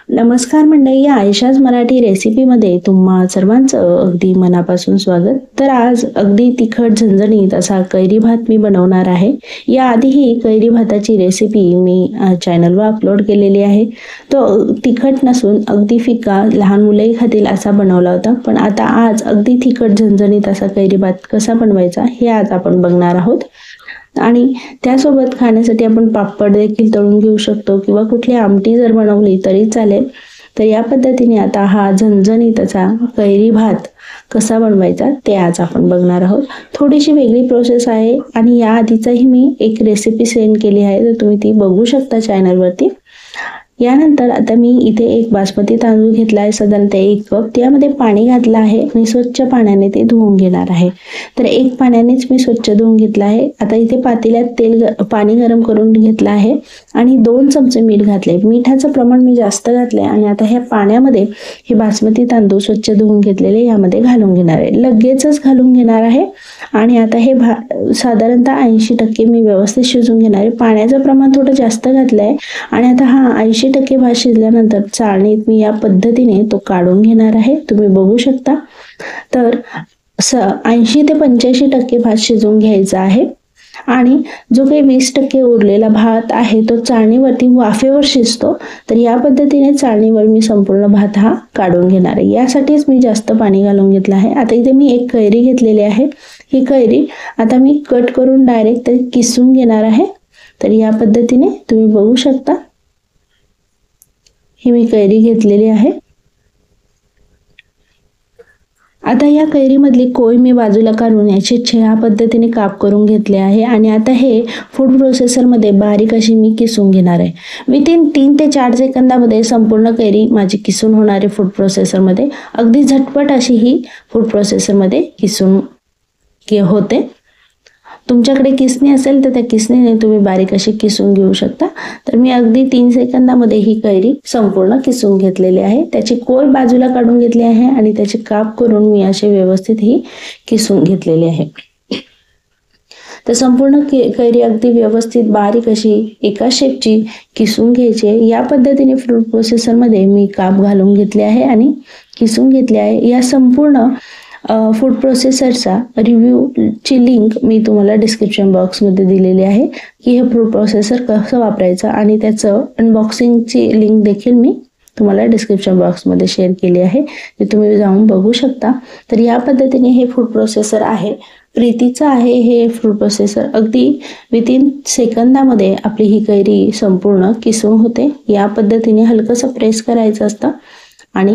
नमस्कार मंडळी, आयशाज मराठी रेसिपीमध्ये तुम्हा सर्वांचं अगदी मनापासून स्वागत। तर आज अगदी तिखट झणझणीत असा कैरी भात मी बनवणार आहे। याआधीही कैरी भाताची रेसिपी मी चॅनलवर अपलोड केलेली आहे। तो तिखट नसून अगदी फिका, लहान मुलंही खातील असा बनवला होता। पण आता आज अगदी तिखट झणझणीत असा कैरी भात कसा बनवायचा हे आज आपण बघणार आहोत। आणि त्यासोबत खाण्यासाठी आपण पापड देखील तळून घेऊ शकतो किंवा कुठली आमटी जर बनवली तरी चालेल। तर या पद्धतीने आता हा झणझणीत असा कैरी भात कसा बनवायचा ते आज आपण बघणार आहोत। थोडीशी वेगळी प्रोसेस आहे आणि या आधीचाही मी एक रेसिपी सेंड केली आहे, तर तुम्ही ती बघू शकता चॅनलवरती। यानंतर आता मी इथे एक बासमती तांदूळ घेतला आहे, साधारणतः 1 कप। त्यामध्ये पाणी घातलं आहे आणि स्वच्छ पाण्याने ते धुवून घेणार आहे। तर 1 पाण्यानेच मी स्वच्छ धुवून घेतलं आहे। आता इथे पातेल्यात पाणी गरम करून घेतलं आहे आणि 2 चमचे मीठ घातले। मिठाचं प्रमाण मी जास्त घातले आणि आता ह्या पाण्यामध्ये हे बासमती तांदूळ स्वच्छ धुवून घेतलेले यामध्ये घालून घेणार आहे। लगेचच घालून घेणार आहे आणि आता हे साधारणतः 80% मी व्यवस्थित शिजवून घेणार आहे। पाण्याचं प्रमाण थोडं जास्त घातलं आहे आणि आता हा 80% भात शिजल्यानंतर चाळणीत मी या पद्धतीने तो काढून घेणार आहे। तुम्ही बघू शकता। तर 80 ते 85% भात शिजवून घ्यायचा आहे आणि जो काही 20% उरलेला भात आहे तो चाळणीवरती वाफेवर शिजतो। तर या पद्धतीने चाळणीवर मी संपूर्ण भात हा काढून घेणार आहे। यासाठीच मी जास्त पाणी घालून घेतलं आहे। आता इथे मी एक कैरी घेतलेली आहे। ही कैरी आता मी कट करून डायरेक्ट किसून घेणार आहे। तर या पद्धतीने तुम्ही बघू शकता, ही मी कैरी घेतलेली आहे। आता या कैरीमधली कोय मी बाजूला काढून याचे ह्या पद्धतीने काप करून घेतले आहे आणि आता हे फूड प्रोसेसरमध्ये बारीक अशी मी किसून घेणार आहे। विथिन 3 ते 4 सेकंदामध्ये संपूर्ण कैरी माझी किसून होणार आहे फूड प्रोसेसरमध्ये। अगदी झटपट अशी ही फूड प्रोसेसरमध्ये किसून होते। तुमच्याकडे किसणी असेल तर त्या किसणीने तुम्ही बारीक अशी किसून घेऊ शकता। तर मी अगदी 3 सेकंदामध्ये ही कैरी संपूर्ण किसून घेतलेली आहे। त्याची कोय बाजूला काढून घेतली आहे आणि त्याचे काप करून मी असे व्यवस्थित ही किसून घेतलेली आहे। तर संपूर्ण कैरी अगदी व्यवस्थित बारीक अशी एका शेपची किसून घ्यायची। या पद्धतीने फूड प्रोसेसरमध्ये मी काप घालून घेतले आहे आणि किसून घेतले आहे। या संपूर्ण फूड प्रोसेसरचा रिव्ह्यूची लिंक मी तुम्हाला डिस्क्रिप्शन बॉक्समध्ये दिलेली आहे की हे फूड प्रोसेसर कसं वापरायचं आणि त्याचं अनबॉक्सिंगची लिंक देखील मी तुम्हाला डिस्क्रिप्शन बॉक्समध्ये शेअर केली आहे, ते तुम्ही जाऊन बघू शकता। तर या पद्धतीने हे फूड प्रोसेसर आहे, प्रीतीचं आहे हे फूड प्रोसेसर। अगदी विथिन सेकंदामध्ये आपली ही कैरी संपूर्ण किसून होते। या पद्धतीने हलकंसं प्रेस करायचं असतं आणि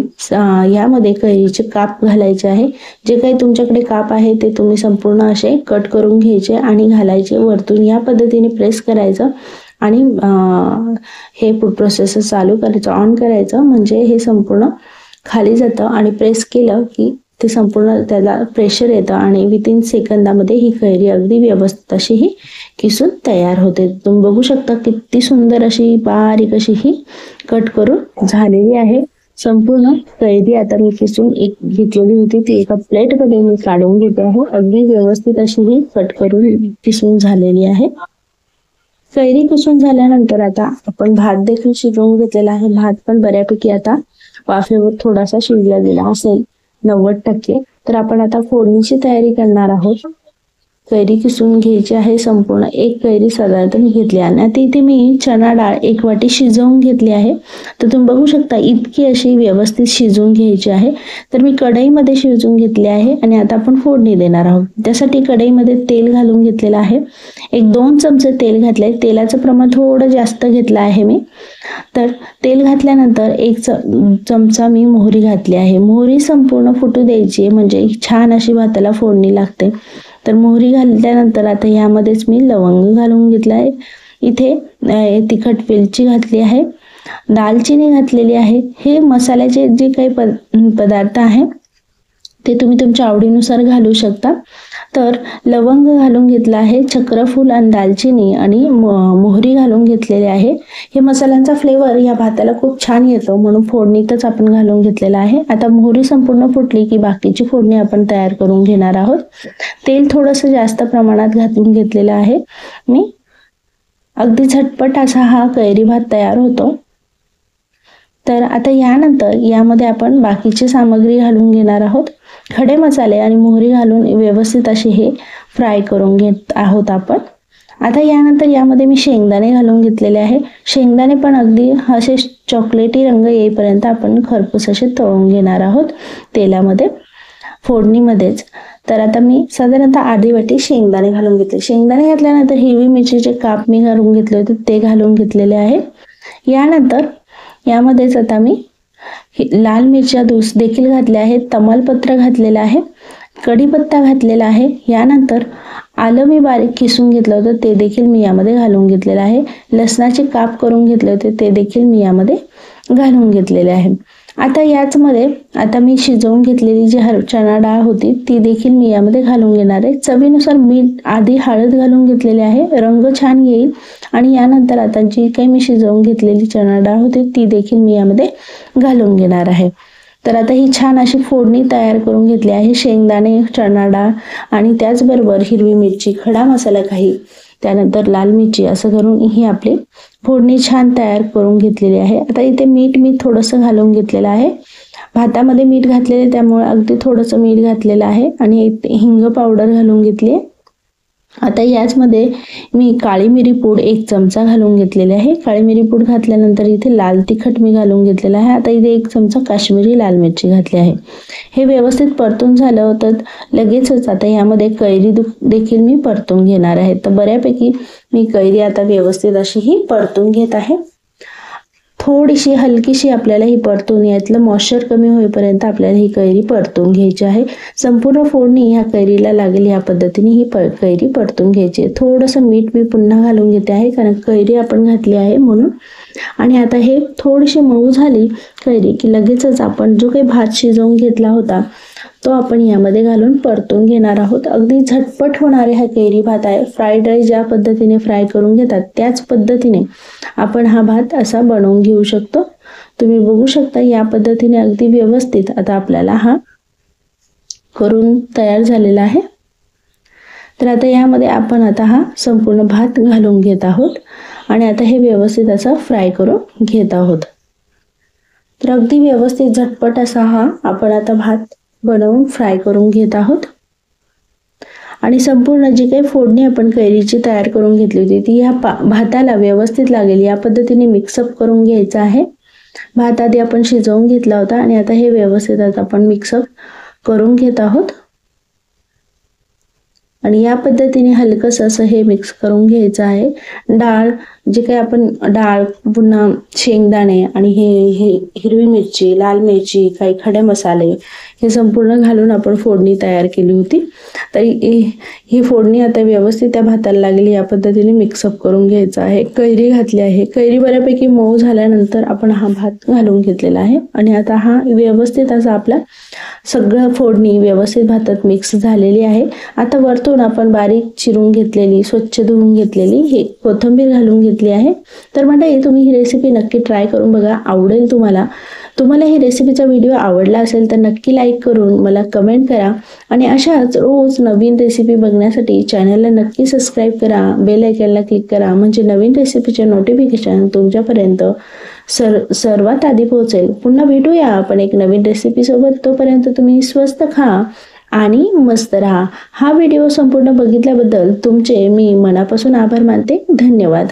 यामध्ये कैरीचे काप घालायचे आहे। जे काही तुमच्याकडे काप आहे ते तुम्ही संपूर्ण असे कट करून घ्यायचे आणि घालायचे वरतून। या पद्धतीने प्रेस करायचं आणि हे फूड प्रोसेसर चालू करायचं, ऑन करायचं, म्हणजे हे संपूर्ण खाली जातं आणि प्रेस केलं की ते संपूर्ण त्याला प्रेशर येतं आणि विथिन सेकंदामध्ये ही कैरी अगदी व्यवस्थित अशी ही किसून तयार होते। तुम्ही बघू शकता किती सुंदर अशी बारीक अशी ही कट करून झालेली आहे। संपूर्ण कैरी आता मी किसून एक घेतलेली होती, ती एका प्लेटमध्ये मी काढून घेते आहे। अगदी व्यवस्थित अशी ही कट करून किसून झालेली आहे। कैरी किसून झाल्यानंतर आता आपण भात देखील शिजवून घेतलेला आहे। भात पण बऱ्यापैकी आता वाफेवर थोडासा शिजला गेला असेल 90%। तर आपण आता फोडणीची तयारी करणार आहोत। कैरी किसून घ्यायची आहे संपूर्ण। एक कैरी साधारणतः मी घेतली आणि आता इथे मी चणा डाळ 1 वाटी शिजवून घेतली आहे। तर तुम्ही बघू शकता इतकी अशी व्यवस्थित शिजवून घ्यायची आहे। तर मी कढईमध्ये शिजवून घेतली आहे आणि आता आपण फोडणी देणार आहोत। त्यासाठी कढईमध्ये तेल घालून घेतलेलं आहे। 1-2 चमचे तेल घातले। तेलाचं प्रमाण थोडं जास्त घेतलं आहे मी। तर तेल घातल्यानंतर 1 चमचा मी मोहरी घातली आहे। मोहरी संपूर्ण फुटू द्यायची म्हणजे छान अशी भाताला फोडणी लागते। तर मोहरी घातल्यानंतर आता यामध्येच मी लवंग घालून घेतला आहे। इथे तिखट वेलची घातली आहे, दालचिनी घातलेली आहे। हे मसाल्याचे जे काही पदार्थ आहे ते तुम्ही तुमच्या आवडीनुसार घालू शकता। तर लवंग घालून घेतला आहे, चक्रफूल आणि दालचिनी आणि मोहरी घालून घेतलेली आहे। हे मसाल्यांचा फ्लेवर या भाताला खूप छान येतो म्हणून फोडणीतच आपण घालून घेतलेला आहे। आता मोहरी संपूर्ण फुटली की बाकीची फोडणी आपण तयार करून घेणार आहोत। तेल थोडंसं जास्त प्रमाणात घालून घेतलेलं आहे मी। अगदी झटपट असा हा कैरी भात तयार होतो। तर आता यानंतर यामध्ये आपण बाकीची सामग्री घालून घेणार आहोत. खडे मसाले आणि मोहरी घालून व्यवस्थित असे हे फ्राय करून घेत आहोत आपण. आता यानंतर यामध्ये मी शेंगदाणे घालून घेतलेले आहे. शेंगदाणे पण अगदी असे चॉकलेटी रंग येईपर्यंत आपण खरपूस असे तळून घेणार आहोत तेलामध्ये, फोडणीमध्येच. तर आता मी साधारणतः अर्धी वाटी शेंगदाणे घालून घेतले. शेंगदाणे घातल्यानंतर हिरवी मिरचीचे काप मी घालून घेतले होते ते घालून घेतलेले आहे. यानंतर यामध्येच आता मी लाल मिरच्या देखील घातल्या आहेत, तमालपत्र घातलेलं आहे, कढीपत्ता घातलेला आहे. यानंतर आलं मी बारीक किसून घेतलं होतं ते देखील मी यामध्ये घालून घेतलेलं आहे. लसणाचे काप करून घेतले होते ते देखील मी यामध्ये घालून घेतलेले आहे. आता याचमध्ये आता मी शिजवून घेतलेली जी चणा डाळ होती ती देखील मी यामध्ये घालून घेणार आहे. चवीनुसार मीठ, आधी हळद घालून घेतलेली आहे, रंग छान येईल. आणि यानंतर आता जी काही मी शिजवून घेतलेली चणा डाळ होती ती देखील मी यामध्ये घालून घेणार आहे. तर आता ही छान अशी फोडणी तयार करून घेतली आहे. शेंगदाणे, चणा डाळ आणि त्याचबरोबर हिरवी मिरची, खडा मसाला काही, त्यानंतर लाल मिरची असं करून ही आपली फोडणी छान तयार करून घेतलेली आहे. आता इथे मीठ मी थोडंसं घालून घेतलेलं आहे. भातामध्ये मीठ घातलेले त्यामुळे अगदी थोडंसं मीठ घातलेलं आहे आणि हिंग पावडर घालून घेतली आहे. आता याचमध्ये मी काळी मिरी पूड 1 चमचा घालून घेतलेली आहे. काळी मिरी पूड घातल्यानंतर इथे लाल तिखट मी घालून घेतलेलं आहे. आता इथे 1 चमचा काश्मीरी लाल मिरची घातली आहे. हे व्यवस्थित परतून झालं होतं. लगेचच आता यामध्ये कैरी देखील मी परतून घेणार आहे. तर बऱ्यापैकी मी कैरी आता व्यवस्थित अशी ही परतून घेत आहे. थोडीशी हलकीशी आपल्याला ही परतून, यातलं मॉइश्चर कमी होईपर्यंत आपल्याला ही कैरी परतून घ्यायची आहे. संपूर्ण फोडणी ह्या कैरीला लागेल या पद्धतीने ही कैरी परतून घ्यायची आहे. थोडंसं मीठ मी पुन्हा घालून घेते आहे कारण कैरी आपण घातली आहे म्हणून. आणि आता हे थोडीशी मऊ झाली कैरी की लगेचच आपण जो काही भात शिजवून घेतला होता तो आपण यामध्ये घालून परतून घेणार आहोत. अगदी झटपट होणारे हा कैरी भात आहे. फ्राईड राईस ज्या पद्धतीने फ्राय करून घेतात त्याच पद्धतीने आपण हा भात असा बनवून घेऊ शकतो. तुम्ही बघू शकता या पद्धतीने अगदी व्यवस्थित आता आपल्याला हा करून तयार झालेला आहे. तर आता यामध्ये आपण आता हा संपूर्ण भात घालून घेत आहोत आणि आता हे व्यवस्थित असा फ्राय करून घेत आहोत. तर अगदी व्यवस्थित झटपट असा हा आपण आता भात बनवून फ्राय करून घेत आहोत. आणि संपूर्ण जी काही फोडणी आपण कैरीची तयार करून घेतली होती ती ह्या भाताला व्यवस्थित लागेल या पद्धतीने मिक्सअप करून घ्यायचं आहे. भात आधी आपण शिजवून घेतला होता आणि आता हे व्यवस्थित आता आपण मिक्सअप करून घेत आहोत. आणि या पद्धतीने हलकस असं हे मिक्स करून घ्यायचं आहे. डाळ जे काही आपण डाळ, पुन्हा शेंगदाणे आणि हे हिरवी मिरची, लाल मिरची, काही खडे मसाले हे संपूर्ण घालून आपण फोडणी तयार केली होती. तर ही फोडणी आता व्यवस्थित त्या भाताला लागली या पद्धतीने मिक्सअप करून घ्यायचं आहे. कैरी घातली आहे. कैरी बऱ्यापैकी मऊ झाल्यानंतर आपण हा भात घालून घेतलेला आहे आणि आता हा व्यवस्थित असा आपला सगळं फोडणी व्यवस्थित भातात मिक्स झालेली आहे. आता वरतून आपण बारीक चिरून घेतलेली, स्वच्छ धुवून घेतलेली हे कोथिंबीर घालून घेतली आहे. तर मंडळी तुम्ही ही रेसिपी नक्की ट्राय करून बघा, आवडेल तुम्हाला. तुम्हाला ही रेसिपीचा व्हिडिओ आवडला असेल तर नक्की लाईक करून मला कमेंट करा आणि अशाच रोज नवीन रेसिपी बघण्यासाठी चॅनलला नक्की सबस्क्राईब करा, बेल आयकॉनला क्लिक करा म्हणजे नवीन रेसिपीचे नोटिफिकेशन तुमच्यापर्यंत सर्वात आधी पोहोचेल. पुन्हा भेटूया आपण एक नवीन रेसिपी सोबत. तोपर्यंत तुम्ही स्वस्त खा आणि मस्त राहा. हा व्हिडिओ संपूर्ण बघितल्याबद्दल तुमचे मी मनापासून आभार मानते. धन्यवाद.